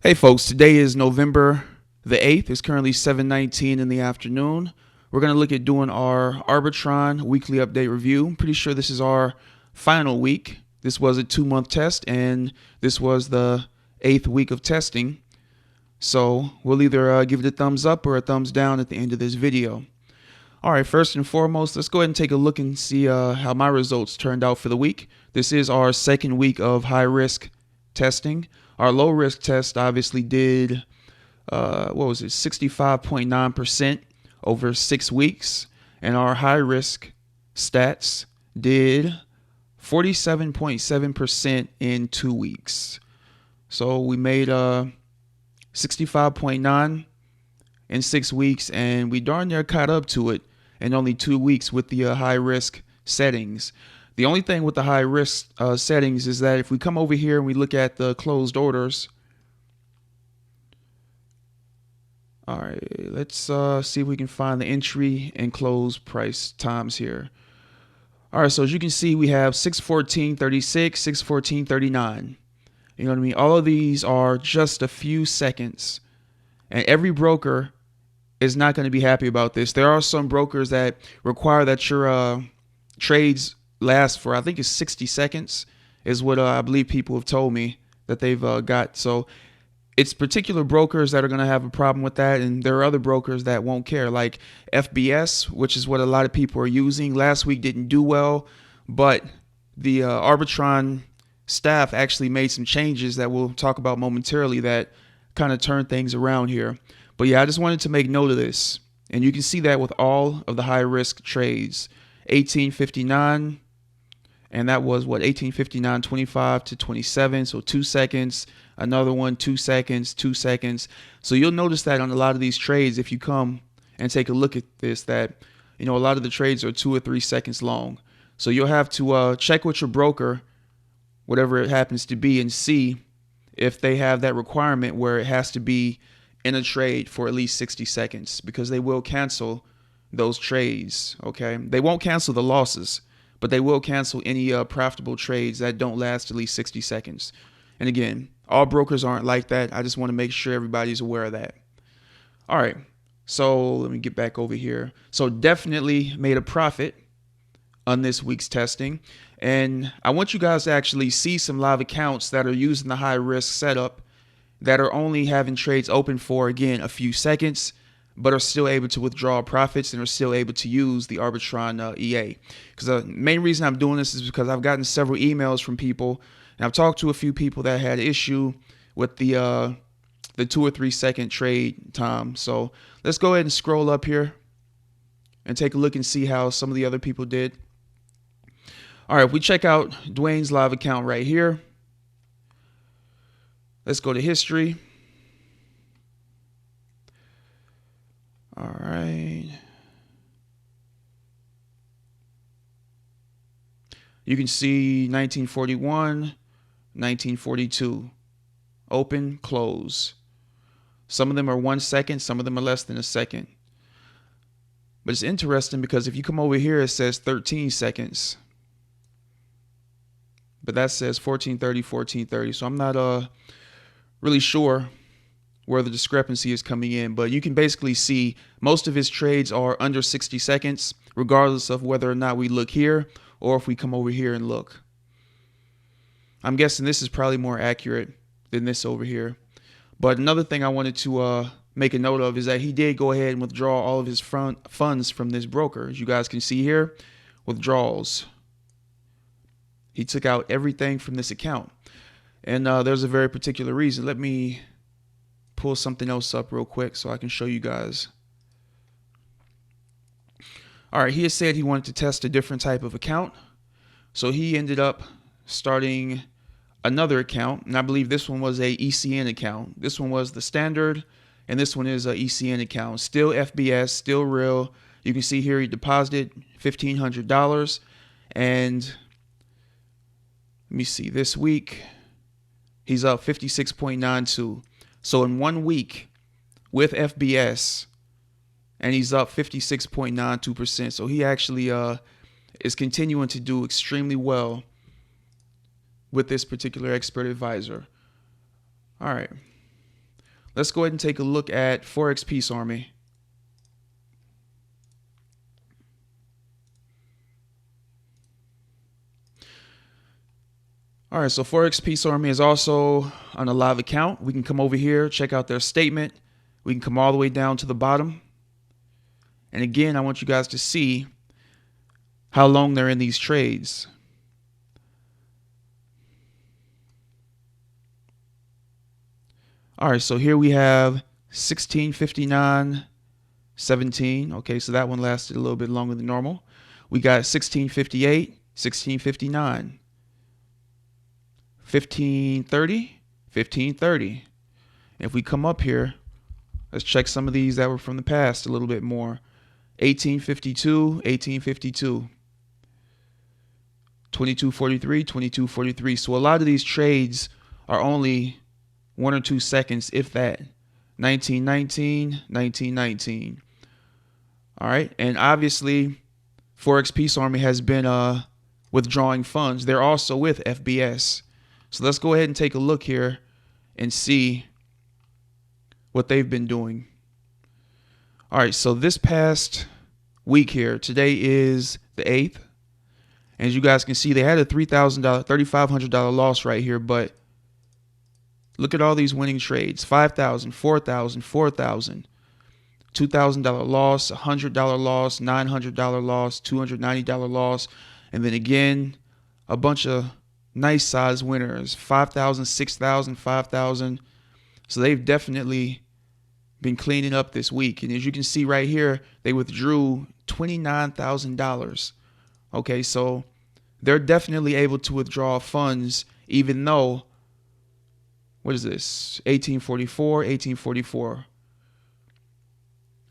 Hey folks, today is November the 8th. It's currently 7:19 in the afternoon. We're going to look at doing our Arbitron weekly update review. I'm pretty sure this is our final week. This was a 2-month test and this was the 8th week of testing. So we'll either give it a thumbs up or a thumbs down at the end of this video. All right, first and foremost, let's go ahead and take a look and see how my results turned out for the week. This is our second week of high risk testing. Our low risk test obviously did, 65.9% over 6 weeks. And our high risk stats did 47.7% in 2 weeks. So we made 65.9 in 6 weeks, and we darn near caught up to it in only 2 weeks with the high risk settings. The only thing with the high risk settings is that if we come over here and we look at the closed orders. All right, let's see if we can find the entry and close price times here. All right, so as you can see, we have 614.36, 614.39. You know what I mean? All of these are just a few seconds, and every broker is not going to be happy about this. There are some brokers that require that your trades last for, I think it's 60 seconds is what I believe people have told me that they've got. So it's particular brokers that are going to have a problem with that, and there are other brokers that won't care, like FBS, which is what a lot of people are using. Last week didn't do well, but the Arbitron staff actually made some changes that we'll talk about momentarily that kind of turned things around here. But yeah, I just wanted to make note of this, and you can see that with all of the high risk trades. 1859, and that was what, 1859, 25 to 27, so 2 seconds. Another one, 2 seconds, 2 seconds. So you'll notice that on a lot of these trades, if you come and take a look at this, that a lot of the trades are 2 or 3 seconds long. So you'll have to check with your broker, whatever it happens to be, and see if they have that requirement where it has to be in a trade for at least 60 seconds, because they will cancel those trades. Okay, they won't cancel the losses, but they will cancel any profitable trades that don't last at least 60 seconds. And again, all brokers aren't like that. I just want to make sure everybody's aware of that. All right, so let me get back over here. So definitely made a profit on this week's testing, and I want you guys to actually see some live accounts that are using the high risk setup that are only having trades open for, again, a few seconds, but are still able to withdraw profits and are still able to use the Arbitron EA. Because the main reason I'm doing this is because I've gotten several emails from people, and I've talked to a few people that had issue with the 2 or 3 second trade time. So let's go ahead and scroll up here and take a look and see how some of the other people did. All right, if we check out Dwayne's live account right here, let's go to history. All right. You can see 1941, 1942. Open, close. Some of them are 1 second, some of them are less than a second. But it's interesting because if you come over here, it says 13 seconds. But that says 1430, 1430. So I'm not really sure where the discrepancy is coming in, but you can basically see most of his trades are under 60 seconds, regardless of whether or not we look here or if we come over here and look. I'm guessing this is probably more accurate than this over here. But another thing I wanted to make a note of is that he did go ahead and withdraw all of his funds from this broker. As you guys can see here, withdrawals. He took out everything from this account. And there's a very particular reason. Let me pull something else up real quick so I can show you guys. All right, he has said he wanted to test a different type of account. So he ended up starting another account, and I believe this one was a ECN account. This one was the standard, and this one is a ECN account. Still FBS, still real. You can see here he deposited $1,500, and let me see, this week he's up 56.92. So in 1 week with FBS, and he's up 56.92%. So he actually is continuing to do extremely well with this particular expert advisor. All right. let's go ahead and take a look at Forex Peace Army. All right, so Forex Peace Army is also on a live account. We can come over here, check out their statement. We can come all the way down to the bottom. And again, I want you guys to see how long they're in these trades. All right, so here we have 1659.17. Okay, so that one lasted a little bit longer than normal. We got 1658, 1659, 1530, 1530. If we come up here, let's check some of these that were from the past a little bit more. 1852, 1852. 2243, 2243. So a lot of these trades are only 1 or 2 seconds, if that. 1919, 1919. All right. And obviously, Forex Peace Army has been withdrawing funds. They're also with FBS. So let's go ahead and take a look here and see what they've been doing. All right. So this past week here, today is the 8th. And as you guys can see, they had a $3,000, $3,500 loss right here, but look at all these winning trades. $5,000, $4,000, $4,000, $2,000 loss, $100 loss, $900 loss, $290 loss, and then again a bunch of nice size winners. $5,000, $6,000, $5,000. So they've definitely been cleaning up this week. And as you can see right here, they withdrew $29,000. Okay, so they're definitely able to withdraw funds, even though, what is this? 1844, 1844,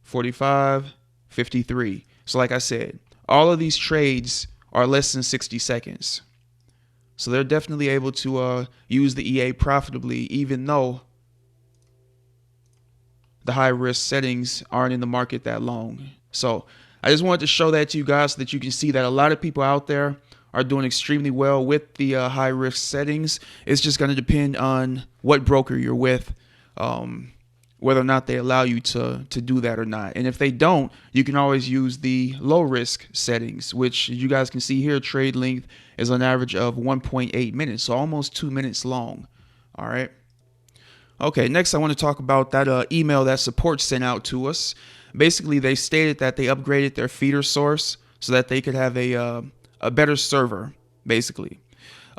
45, 53. So like I said, all of these trades are less than 60 seconds. So they're definitely able to use the EA profitably, even though the high risk settings aren't in the market that long. So I just wanted to show that to you guys so that you can see that a lot of people out there are doing extremely well with the high risk settings. It's just going to depend on what broker you're with, whether or not they allow you to do that or not. And if they don't, you can always use the low risk settings, which you guys can see here, trade length is on average of 1.8 minutes, so almost 2 minutes long. All right. Okay, next I want to talk about that email that support sent out to us. Basically, they stated that they upgraded their feeder source so that they could have a better server, basically.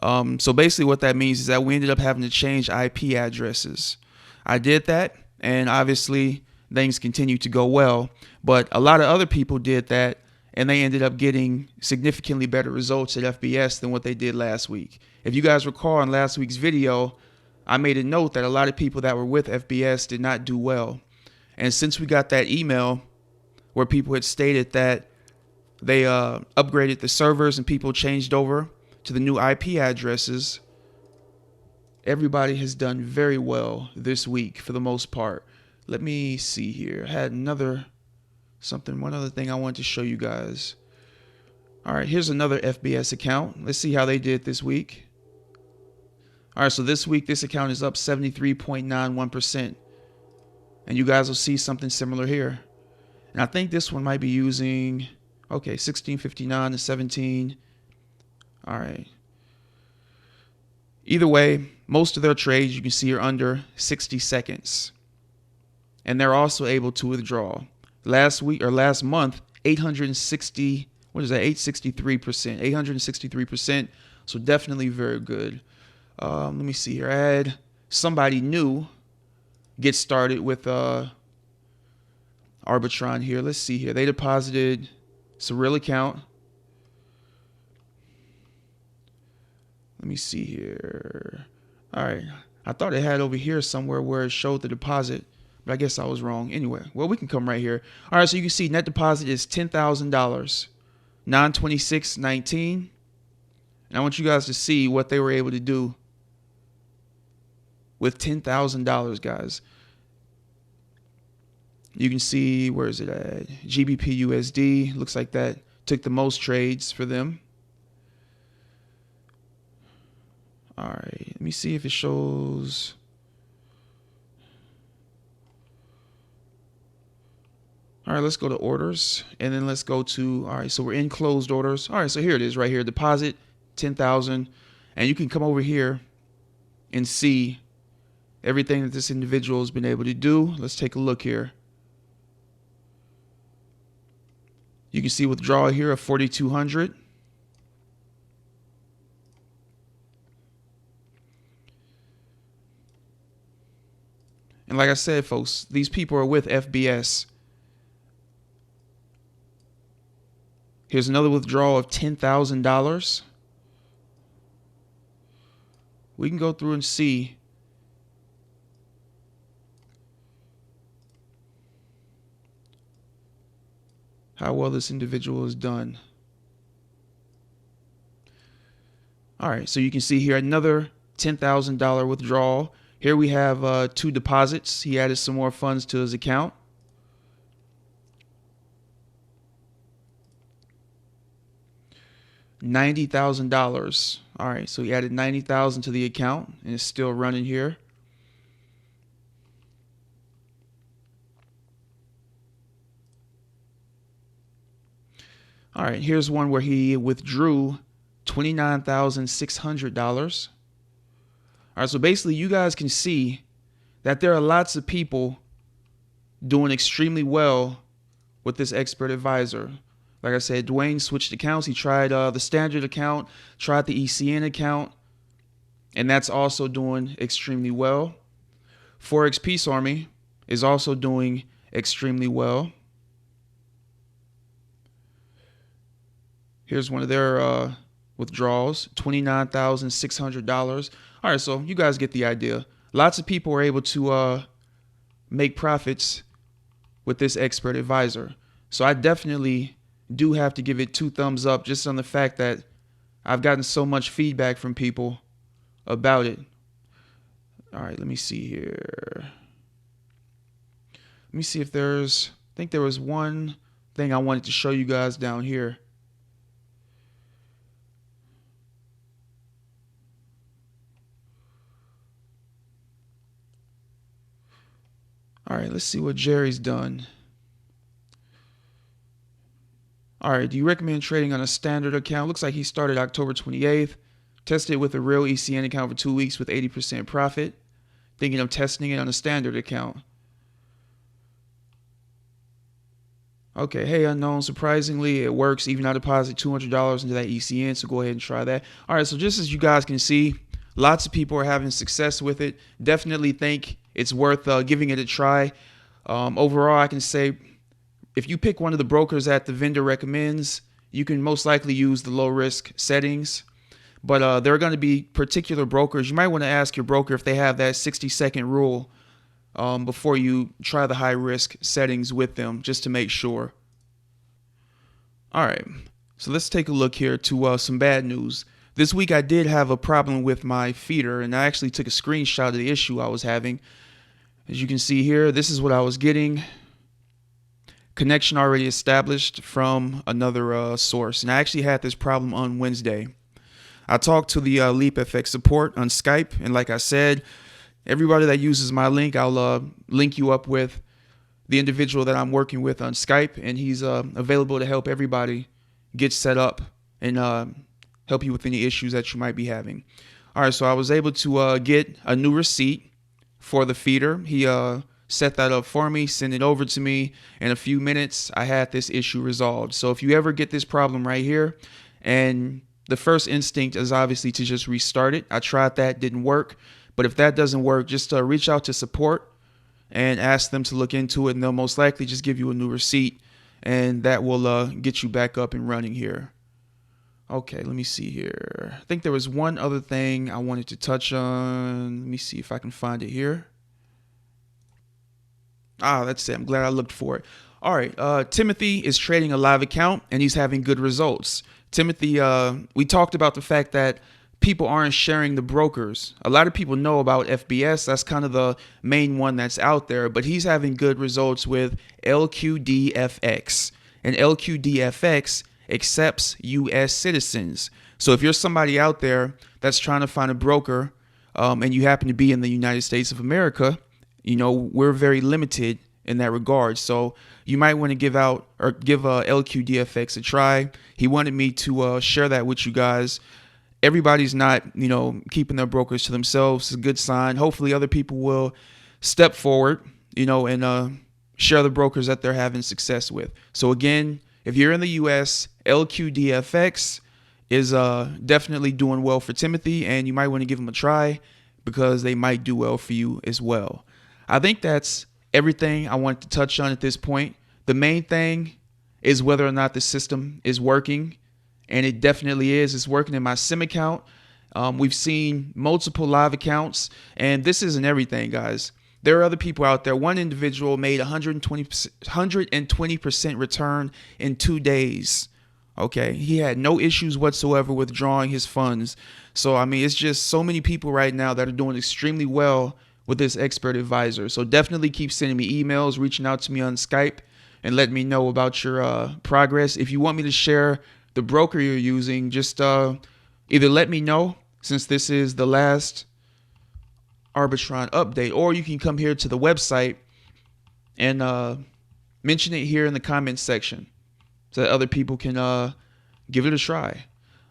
So basically what that means is that we ended up having to change IP addresses. I did that, and obviously things continue to go well, but a lot of other people did that, and they ended up getting significantly better results at FBS than what they did last week. If you guys recall in last week's video, I made a note that a lot of people that were with FBS did not do well. And since we got that email where people had stated that they upgraded the servers and people changed over to the new IP addresses, everybody has done very well this week for the most part. Let me see here. I had one other thing I wanted to show you guys. All right, here's another FBS account. Let's see how they did this week. All right, so this week, this account is up 73.91%. And you guys will see something similar here. And I think this one might be using, okay, 1659 to 17. All right. Either way, most of their trades you can see are under 60 seconds. And they're also able to withdraw. Last month, 860, what is that? 863%. 863%. So definitely very good. Let me see here. I had somebody new get started with Arbitron here. Let's see here. They deposited, it's a real account. Let me see here. All right. I thought it had over here somewhere where it showed the deposit, but I guess I was wrong. Anyway, well, we can come right here. All right, so you can see net deposit is $10,000, 926.19. And I want you guys to see what they were able to do with $10,000, guys. You can see, where is it at? GBP USD. Looks like that took the most trades for them. All right, let me see if it shows. All right, let's go to orders, and then let's go to, all right, so we're in closed orders. All right, so here it is right here, deposit 10,000, and you can come over here and see everything that this individual has been able to do. Let's take a look here. You can see withdrawal here of 4,200. And like I said, folks, these people are with FBS. Here's another withdrawal of $10,000. We can go through and see how well this individual has done. All right, so you can see here another $10,000 withdrawal. Here we have 2 deposits. He added some more funds to his account. $90,000. All right, so he added $90,000 to the account, and it's still running here. All right, here's one where he withdrew $29,600. All right, so basically you guys can see that there are lots of people doing extremely well with this expert advisor. Like I said, Dwayne switched accounts. He tried the standard account, tried the ECN account, and that's also doing extremely well. Forex Peace Army is also doing extremely well. Here's one of their withdrawals, $29,600. All right, so you guys get the idea. Lots of people are able to make profits with this expert advisor. So I definitely do have to give it 2 thumbs up just on the fact that I've gotten so much feedback from people about it. All right, let me see here. Let me see if there's, I think there was one thing I wanted to show you guys down here. All right, let's see what Jerry's done. All right, do you recommend trading on a standard account? Looks like he started October 28th. Tested with a real ECN account for 2 weeks with 80% profit. Thinking of testing it on a standard account. Okay, hey unknown, surprisingly it works. Even I deposit $200 into that ECN, so go ahead and try that. All right, so just as you guys can see, lots of people are having success with it. Definitely think it's worth giving it a try. Overall, I can say if you pick one of the brokers that the vendor recommends, you can most likely use the low risk settings. But there are going to be particular brokers. You might want to ask your broker if they have that 60-second rule before you try the high risk settings with them, just to make sure. All right, so let's take a look here to some bad news. This week I did have a problem with my feeder, and I actually took a screenshot of the issue I was having. As you can see here, this is what I was getting. Connection already established from another source. And I actually had this problem on Wednesday. I talked to the leapfx support on Skype, and like I said, everybody that uses my link, I'll link you up with the individual that I'm working with on Skype, and he's available to help everybody get set up and help you with any issues that you might be having. All right, so I was able to get a new receipt for the feeder. He set that up for me, sent it over to me. In a few minutes, I had this issue resolved. So if you ever get this problem right here, and the first instinct is obviously to just restart it. I tried that, didn't work. But if that doesn't work, just reach out to support and ask them to look into it, and they'll most likely just give you a new receipt, and that will get you back up and running here. Okay, let me see here. I think there was one other thing I wanted to touch on. Let me see if I can find it here. That's it. I'm glad I looked for it. All right, Timothy is trading a live account, and he's having good results. Timothy, we talked about the fact that people aren't sharing the brokers. A lot of people know about FBS. That's kind of the main one that's out there, but he's having good results with LQDFX. And LQDFX accepts U.S. citizens. So if you're somebody out there that's trying to find a broker and you happen to be in the United States of America, you know, we're very limited in that regard. So you might want to give LQDFX a try. He wanted me to share that with you guys. Everybody's not, keeping their brokers to themselves. It's a good sign. Hopefully other people will step forward, and share the brokers that they're having success with. So again, if you're in the US, LQDFX is definitely doing well for Timothy, and you might want to give them a try because they might do well for you as well. I think that's everything I wanted to touch on at this point. The main thing is whether or not the system is working. And it definitely is. It's working in my sim account. We've seen multiple live accounts, and this isn't everything, guys. There are other people out there. One individual made 120% return in 2 days. Okay, he had no issues whatsoever withdrawing his funds. So I mean, it's just so many people right now that are doing extremely well with this expert advisor. So definitely keep sending me emails, reaching out to me on Skype, and let me know about your progress. If you want me to share the broker you're using, just either let me know, since this is the last Arbitron update, or you can come here to the website and mention it here in the comments section so that other people can give it a try.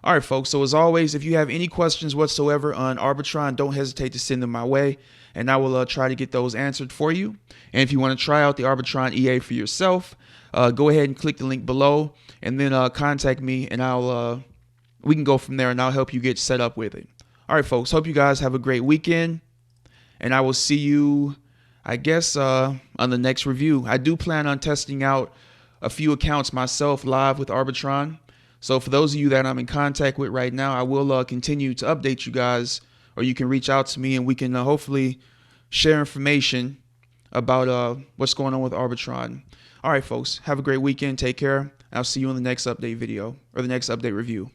All right, folks. So as always, if you have any questions whatsoever on Arbitron, don't hesitate to send them my way, and I will try to get those answered for you. And if you want to try out the Arbitron EA for yourself, go ahead and click the link below, and then contact me, and we can go from there, and I'll help you get set up with it. All right, folks. Hope you guys have a great weekend, and I will see you, I guess, on the next review. I do plan on testing out a few accounts myself live with Arbitron. So for those of you that I'm in contact with right now, I will continue to update you guys, or you can reach out to me, and we can hopefully share information about what's going on with Arbitron. All right, folks, have a great weekend. Take care. I'll see you in the next update video, or the next update review.